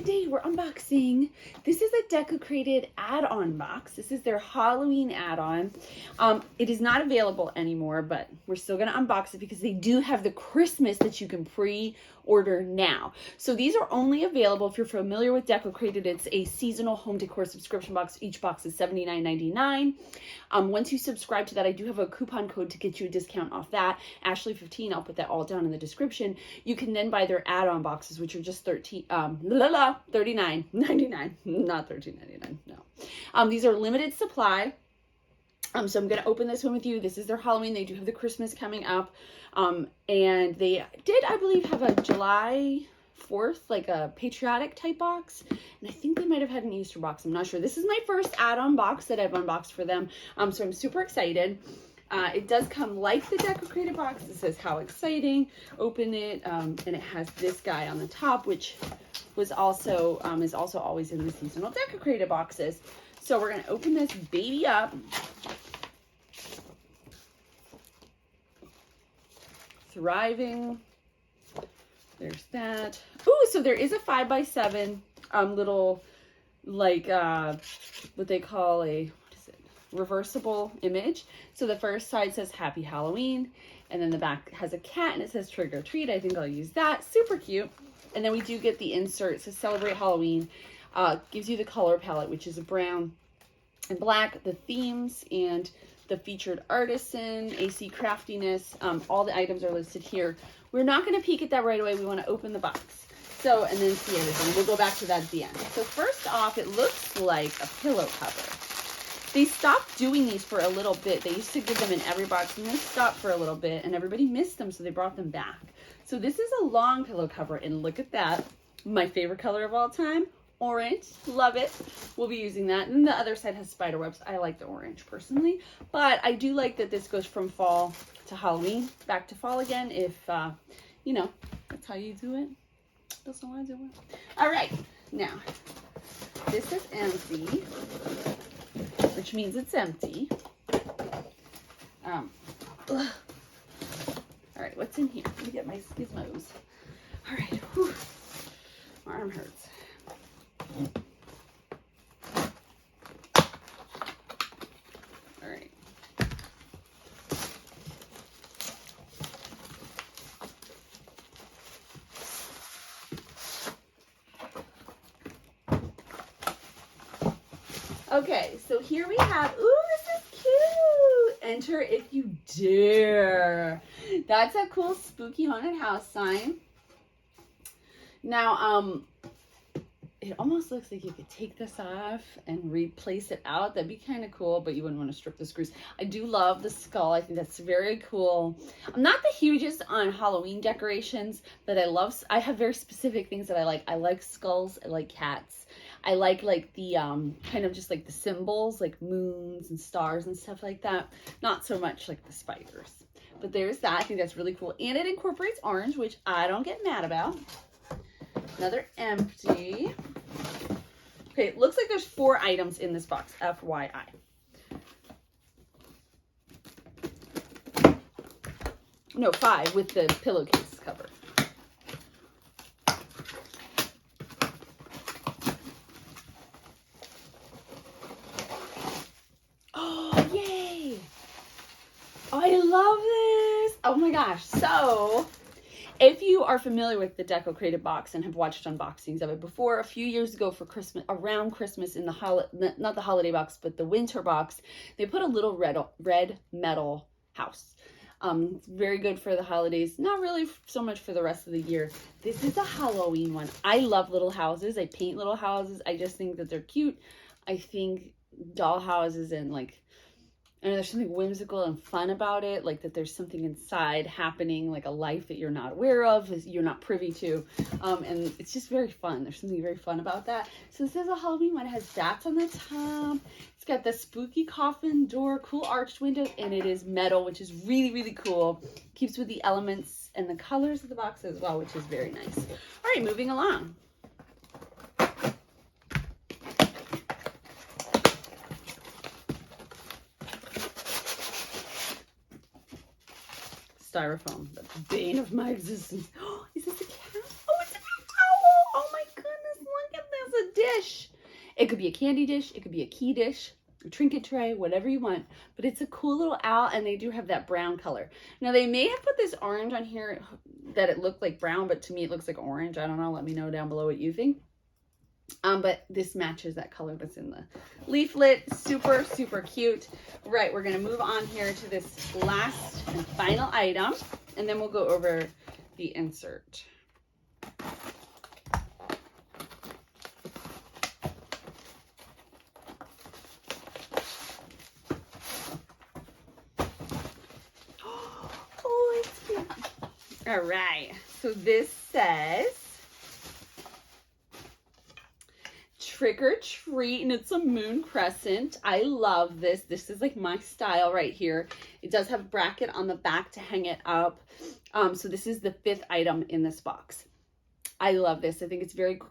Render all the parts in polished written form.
today we're unboxing. This is a Decocrated add-on box. This is their Halloween add-on. It is not available anymore, but we're still gonna unbox it because they do have the Christmas that you can pre-order now. So these are only available if you're familiar with Decocrated. It's a seasonal home decor subscription box. Each box is $79.99. Once you subscribe to that, I do have a coupon code to get you a discount off that. Ashley15, I'll put that all down in the description. You can then buy their add-on boxes, which are just $39.99, not $13.99. No, these are limited supply. So I'm gonna open this one with you. This is their Halloween. They do have the Christmas coming up, and they did, I believe, have a July 4th, like a patriotic type box, and I think they might have had an Easter box. I'm not sure. This is my first add-on box that I've unboxed for them, so I'm super excited. It does come like the Decocrated box. It says how exciting. Open it, and it has this guy on the top, which was also is also always in the seasonal Decocrated boxes. So we're gonna open this baby up. Thriving. There's that. Ooh, so there is a 5x7 little, like what they call a, reversible image. So the first side says Happy Halloween, and then the back has a cat and it says Trick or Treat. I think I'll use that. Super cute. And then we do get the insert. It says Celebrate Halloween. Gives you the color palette, which is a brown and black, the themes, and the featured artisan, AC craftiness. All the items are listed here. We're not going to peek at that right away. We want to open the box. So, and then see everything. We'll go back to that at the end. So first off, it looks like a pillow cover. They stopped doing these for a little bit. They used to give them in every box, and they stopped for a little bit, and everybody missed them, so they brought them back. So this is a long pillow cover, and look at that. My favorite color of all time, orange. Love it. We'll be using that. And the other side has spider webs. I like the orange personally, but I do like that this goes from fall to Halloween, back to fall again, if, you know, that's how you do it. That's how I do it. All right, now, this is empty, which means it's empty. All right, what's in here? Let me get my gizmos. All right, whew. My arm hurts. All right. Okay, so here we have, ooh, this is cute. Enter if you dare. That's a cool spooky haunted house sign. Now, it almost looks like you could take this off and replace it out. That'd be kind of cool, but you wouldn't want to strip the screws. I do love the skull. I think that's very cool. I'm not the hugest on Halloween decorations, but I have very specific things that I like. I like skulls. I like cats. I like the kind of just like the symbols, like moons and stars and stuff like that. Not so much like the spiders. But there's that. I think that's really cool. And it incorporates orange, which I don't get mad about. Another empty. Okay, it looks like there's 4 items in this box, FYI. No, 5 with the pillowcase cover. Oh, yay! Oh, I love this! Oh my gosh, so if you are familiar with the Decocrated box and have watched unboxings of it before, a few years ago for Christmas, around Christmas in the not the holiday box, but the winter box, they put a little red metal house. It's very good for the holidays, not really so much for the rest of the year. This is a Halloween one. I love little houses. I paint little houses. I just think that they're cute. I think doll houses and like, and there's something whimsical and fun about it, like that there's something inside happening, like a life that you're not aware of, you're not privy to, and it's just very fun. There's something very fun about that. So this is a Halloween one. It has bats on the top. It's got the spooky coffin door, cool arched windows, and it is metal, which is really, really cool. Keeps with the elements and the colors of the box as well, which is very nice. All right, moving along. Styrofoam, the bane of my existence. Oh, is this a cat? Oh, it's an owl! Oh my goodness, look at It could be a candy dish, it could be a key dish, a trinket tray, whatever you want. But it's a cool little owl, and they do have that brown color. Now, they may have put this orange on here that it looked like brown, but to me it looks like orange. I don't know. Let me know down below what you think. But this matches that color that's in the leaflet. Super, super cute. Right, we're going to move on here to this last and final item, and then we'll go over the insert. Oh, it's cute. All right, so this says Trick or Treat, and it's a moon crescent. I love this. This is like my style right here. It does have a bracket on the back to hang it up. So this is the 5th item in this box. I love this. I think it's very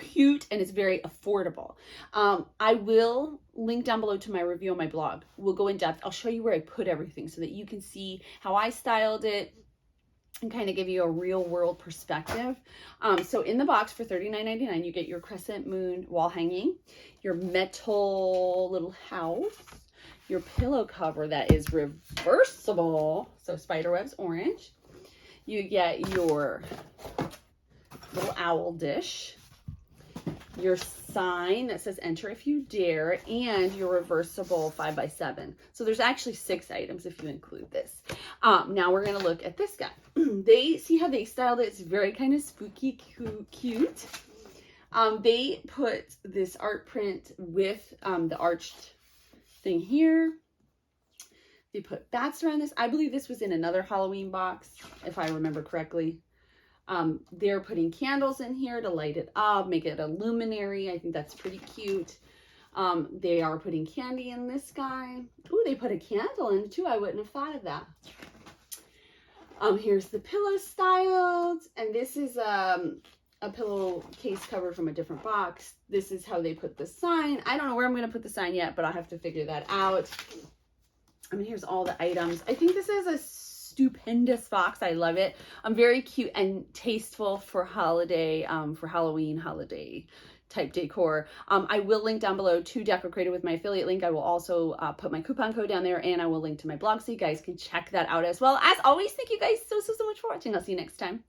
cute and it's very affordable. I will link down below to my review on my blog. We'll go in depth. I'll show you where I put everything so that you can see how I styled it and kind of give you a real world perspective. So in the box for $39.99, you get your crescent moon wall hanging, your metal little house, your pillow cover that is reversible, so spiderwebs orange. You get your little owl dish, your sign that says enter if you dare, and your reversible 5x7. So there's actually 6 items if you include this. Now we're going to look at this guy. They see how they styled it. It's very kind of spooky, cute. They put this art print with the arched thing here. They put bats around this. I believe this was in another Halloween box, if I remember correctly. They're putting candles in here to light it up, make it a luminary. I think that's pretty cute. They are putting candy in this guy. Ooh, they put a candle in too. I wouldn't have thought of that. Here's the pillow styled, and this is a pillowcase cover from a different box. This is how they put the sign. I don't know where I'm going to put the sign yet, but I'll have to figure that out. I mean, here's all the items. I think this is a stupendous box. I love it. Very cute and tasteful for holiday, for Halloween holiday type decor. I will link down below to Decocrated with my affiliate link. I will also put my coupon code down there, and I will link to my blog so you guys can check that out as well. As always, thank you guys so much for watching. I'll see you next time.